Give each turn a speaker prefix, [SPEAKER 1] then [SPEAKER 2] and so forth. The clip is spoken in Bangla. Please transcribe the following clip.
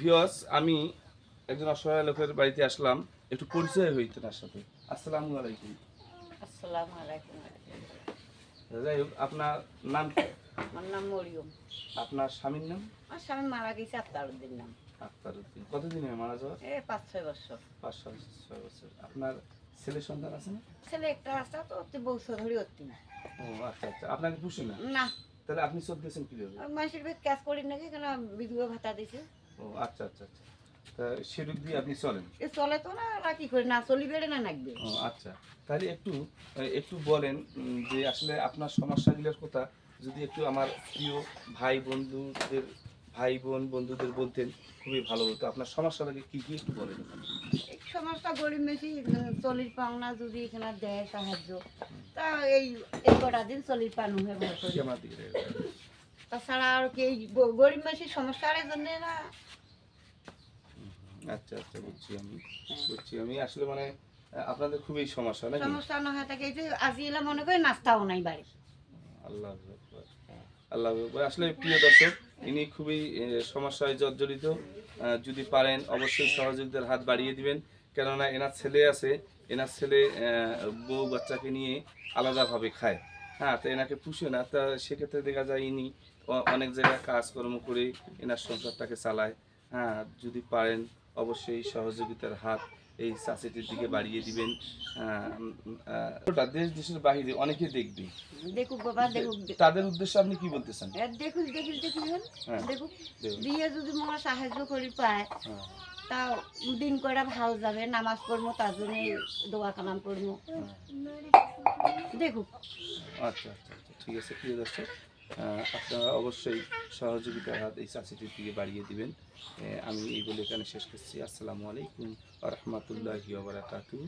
[SPEAKER 1] ভিউয়ার্স, আমি একজন অসহায় লোকের বাড়িতে আসলাম, একটু পরিচয় হইতে তার সাথে। আসসালামু আলাইকুম।
[SPEAKER 2] আসসালামু আলাইকুম।
[SPEAKER 1] যাই হোক, আপনার নাম কি?
[SPEAKER 2] আমার নাম মরিয়ম।
[SPEAKER 1] আপনার স্বামীর নাম?
[SPEAKER 2] আমার স্বামী মারা গেছে আক্তারউদ্দিন নাম।
[SPEAKER 1] আক্তারউদ্দিন। কতদিন হয়ে মারা যাওয়ার?
[SPEAKER 2] 5-6 বছর।
[SPEAKER 1] 5-6 বছর। আপনার ছেলে সন্তান আছে না?
[SPEAKER 2] ছেলে একটা আছে, তো অতি বছর ধরে অতি না।
[SPEAKER 1] ও আচ্ছা আচ্ছা, আপনাকে পুষে না?
[SPEAKER 2] না,
[SPEAKER 1] তাহলে আপনি চলতেছেন কিভাবে?
[SPEAKER 2] মানুষের কাজ করি নাকি, কেন বিধবা ভাতা দিছে।
[SPEAKER 1] ও আচ্ছা আচ্ছা আচ্ছা, তা সেদিক দিয়ে আপনি চলেন?
[SPEAKER 2] এ চলে তো না, আর কি করে না চলি বেড়ে না নাকবে।
[SPEAKER 1] ও আচ্ছা, তাহলে একটু একটু বলেন যে আসলে আপনার সমস্যাগুলোর কথা যদি একটু আমার প্রিয় ভাই বোন বন্ধুদের বলতেন খুবই ভালো হতো। আপনার সমস্যাটাকে কি কি একটু বলেন।
[SPEAKER 2] এই সমস্যা গরিব বেশি চলির পাওনা যদি এখানে দেয় সাহায্য, তা এই এই কটা দিন চলির পান হয়ে ভর করি।
[SPEAKER 1] আমার দিকে
[SPEAKER 2] তাছাড়া আর কি এই গরিব বেশির সমস্যার জন্য না।
[SPEAKER 1] আচ্ছা আচ্ছা, বুঝছি আমি আসলে মানে আপনাদের খুবই সমস্যা নাকি?
[SPEAKER 2] সমস্যা না হয় থাকে, এই যে আজি এলা মনে করে নাস্তাও নাই বাড়ি।
[SPEAKER 1] আল্লাহ আকবার, আল্লাহ আকবার। আসলে প্রিয় দর্শক, ইনি খুবই সমস্যায় জর্জরিত। যদি পারেন অবশ্যই সহযোগিতার হাত বাড়িয়ে দিবেন, কেননা এনার ছেলে আছে, এনার ছেলে বউ বাচ্চাকে নিয়ে আলাদাভাবে খায়। হ্যাঁ, তো এনাকে পুষে না, তা সেক্ষেত্রে দেখা যায় ইনি অনেক জায়গায় কাজকর্ম করে এনার সংসারটাকে চালায়। হ্যাঁ, যদি পারেন অবশ্যই সহযোগিতার হাত এই চাষিটির দিকে বাড়িয়ে দিবেন। ওটা দেশ দেশের বাহিরে অনেকে দেখবে,
[SPEAKER 2] দেখুক বাবা, দেখুক।
[SPEAKER 1] তাদের উদ্দেশ্যে আপনি কি বলতেছেন?
[SPEAKER 2] দেখুক দেখুন
[SPEAKER 1] হ্যাঁ,
[SPEAKER 2] দেখুক,
[SPEAKER 1] দেখুন।
[SPEAKER 2] দিয়ে যদি মনে সাহায্য করি পায়,
[SPEAKER 1] হ্যাঁ,
[SPEAKER 2] তা দিন করে ভালো যাবে, নামাজ পড়বো, তার জন্য দোয়া কালাম পড়বো।
[SPEAKER 1] হ্যাঁ।
[SPEAKER 2] দেখুক।
[SPEAKER 1] আচ্ছা আচ্ছা আচ্ছা, ঠিক আছে প্রিয় দর্শক, আপনারা অবশ্যই সহযোগিতার হাত এই চাষিটির দিকে বাড়িয়ে দিবেন। আমি এই বলে এখানে শেষ করছি। আসসালামু আলাইকুম ওয়া রাহমাতুল্লাহি ওয়া বারাকাতুহু।